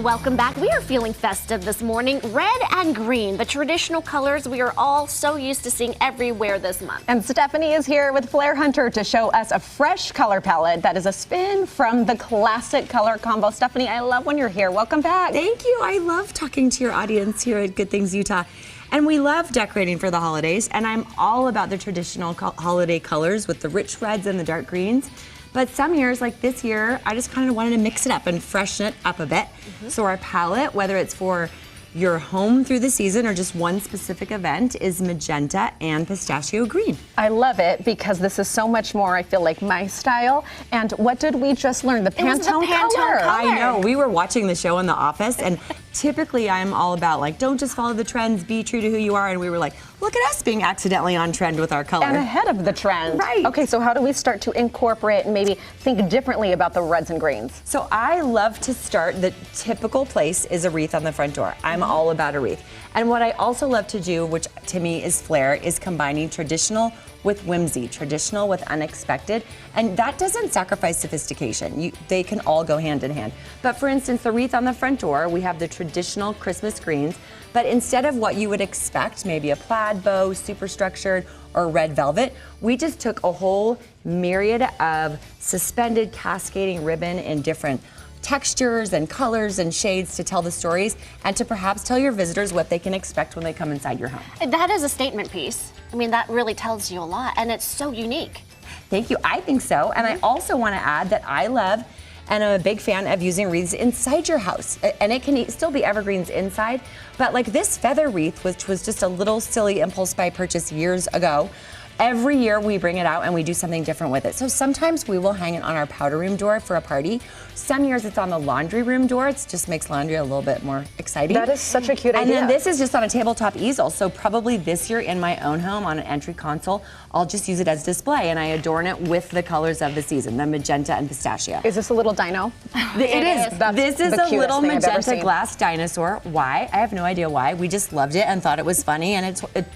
Welcome back. We are feeling festive this morning. Red and green, the traditional colors we are all so used to seeing everywhere this month. And Stephanie is here with FlairHunter to show us a fresh color palette that is a spin from the classic color combo. Stephanie, I love when you're here. Welcome back. Thank you. I love talking to your audience here at Good Things Utah. And we love decorating for the holidays, and I'm all about the traditional holiday colors with the rich reds and the dark greens. But some years, like this year, I just kind of wanted to mix it up and freshen it up a bit. So our palette, whether it's for your home through the season or just one specific event, is magenta and pistachio green. I love it because this is so much more, I feel like, my style. And what did we just learn? The Pantone color. I know. We were watching the show in the office, and typically I'm all about, like, don't just follow the trends, be true to who you are. And we were like, look at us being accidentally on trend with our color. And ahead of the trend. Right. Okay, so how do we start to incorporate and maybe think differently about the reds and greens? So I love to start, the typical place is a wreath on the front door. I'm all about a wreath. And what I also love to do, which to me is flair, is combining traditional with whimsy, traditional with unexpected, and that doesn't sacrifice sophistication. They can all go hand in hand. But for instance, the wreath on the front door, we have the traditional Christmas greens, but instead of what you would expect, maybe a plaid bow, super structured, or red velvet, we just took a whole myriad of suspended cascading ribbon in different textures and colors and shades to tell the stories and to perhaps tell your visitors what they can expect when they come inside your home. That is a statement piece. I mean, that really tells you a lot, and it's so unique. Thank you. I think so. And I also want to add that I love and I'm a big fan of using wreaths inside your house. And it can still be evergreens inside, but like this feather wreath, which was just a little silly impulse buy purchase years ago, every year we bring it out and we do something different with it. So sometimes we will hang it on our powder room door for a party. Some years it's on the laundry room door. It just makes laundry a little bit more exciting. That is such a cute idea. And then this is just on a tabletop easel. So probably this year in my own home on an entry console, I'll just use it as display and I adorn it with the colors of the season, the magenta and pistachio. Is this a little dino? It is. This is a little magenta glass dinosaur. Why? I have no idea why. We just loved it and thought it was funny, and it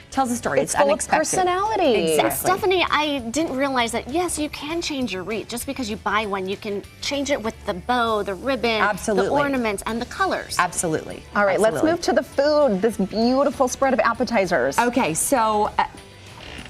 tells a story. It's full unexpected. Of personality. Exactly. Stephanie, I didn't realize that, yes, you can change your wreath. Just because you buy one, you can change it with the bow, the ribbon, Absolutely. the ornaments, and the colors. Absolutely. All right, Absolutely. let's move to the food, this beautiful spread of appetizers. Okay, so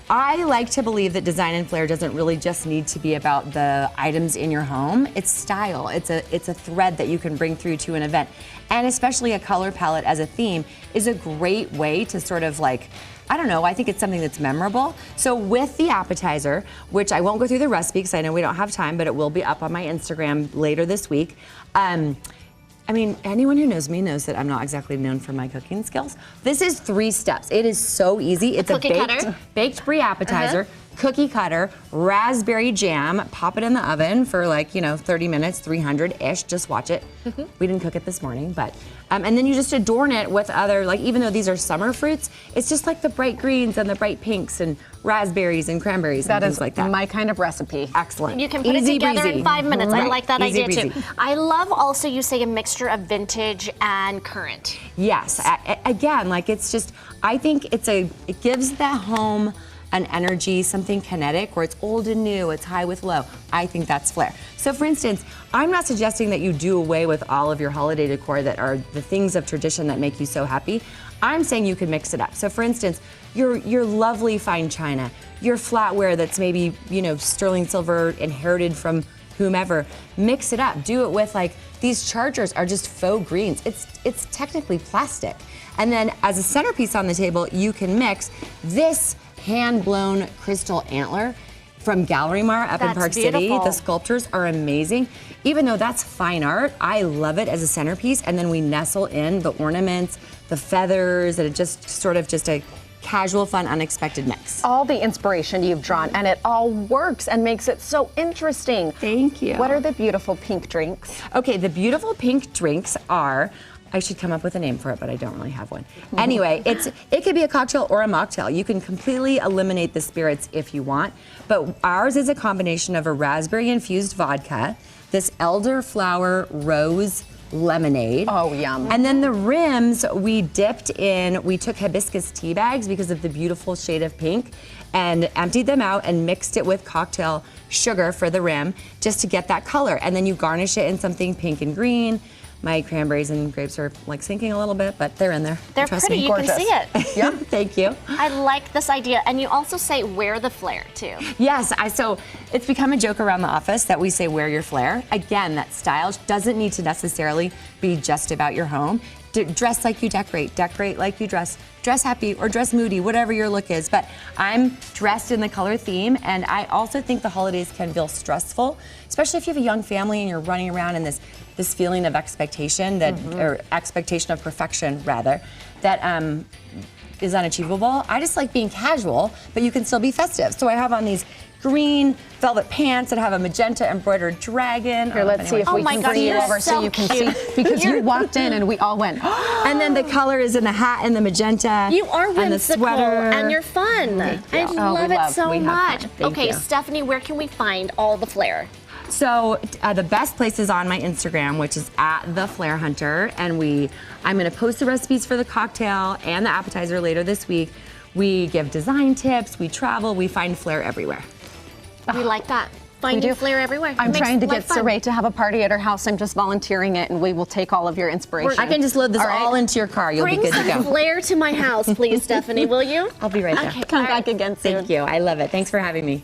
I like to believe that design and flair doesn't really just need to be about the items in your home. It's style. It's a thread that you can bring through to an event. And especially a color palette as a theme is a great way to sort of like, I don't know, I think it's something that's memorable. So with the appetizer, which I won't go through the recipe because I know we don't have time, but it will be up on my Instagram later this week. I mean, anyone who knows me knows that I'm not exactly known for my cooking skills. This is 3 steps. It is so easy. It's a baked brie appetizer, cookie cutter, raspberry jam, pop it in the oven for like, 30 minutes, 300-ish, just watch it. We didn't cook it this morning, but, and then you just adorn it with other, like even though these are summer fruits, it's just like the bright greens and the bright pinks and raspberries and cranberries and things like that. That is my kind of recipe. Excellent. You can put it together in 5 minutes. Right. I like that Easy idea breezy. too. I love also you say a mixture of vintage and current. Yes, again, like it's just, I think it gives the home an energy, something kinetic, where it's old and new, it's high with low. I think that's flair. So for instance, I'm not suggesting that you do away with all of your holiday decor that are the things of tradition that make you so happy. I'm saying you can mix it up. So for instance, your lovely fine china, your flatware that's maybe, sterling silver inherited from whomever, mix it up. Do it with like, these chargers are just faux greens. It's technically plastic. And then as a centerpiece on the table, you can mix this hand-blown crystal antler from Gallery Mar up in Park City. The sculptures are amazing. Even though that's fine art, I love it as a centerpiece. And then we nestle in the ornaments, the feathers, and it just sort of just a casual, fun, unexpected mix. All the inspiration you've drawn, and it all works and makes it so interesting. Thank you. What are the beautiful pink drinks? Okay, the beautiful pink drinks are, I should come up with a name for it, but I don't really have one. Anyway, it could be a cocktail or a mocktail. You can completely eliminate the spirits if you want, but ours is a combination of a raspberry-infused vodka, this elderflower rose lemonade. Oh, yum. And then the rims we took hibiscus tea bags because of the beautiful shade of pink and emptied them out and mixed it with cocktail sugar for the rim just to get that color. And then you garnish it in something pink and green, My cranberries and grapes are like sinking a little bit, but they're in there. They're Trust pretty, me. you can see it. Yeah, thank you. I like this idea. And you also say wear the flair too. Yes, so it's become a joke around the office that we say wear your flair. Again, that style doesn't need to necessarily be just about your home. Dress like you decorate like you dress happy or dress moody, whatever your look is. But I'm dressed in the color theme, and I also think the holidays can feel stressful, especially if you have a young family and you're running around in this feeling of expectation or expectation of perfection rather, that is unachievable. I just like being casual, but you can still be festive. So I have on these green velvet pants that have a magenta embroidered dragon. Here, let's see if we can bring you over so you can see, because you walked in and we all went, and then the color is in the hat and the magenta. You are and the whimsical sweater. and you're fun. I love it so much. Okay, you. Stephanie, where can we find all the flair? So the best place is on my Instagram, which is at the FlairHunter, and I'm going to post the recipes for the cocktail and the appetizer later this week. We give design tips, we travel, we find flair everywhere. We like that. Finding flair everywhere. I'm trying to get Saray to have a party at her house. I'm just volunteering it, and we will take all of your inspiration. I can just load this all into your car. You'll Bring be good to some go. flair to my house, please, Stephanie, will you? I'll be right there. Okay, Come back again soon. Thank you. I love it. Thanks for having me.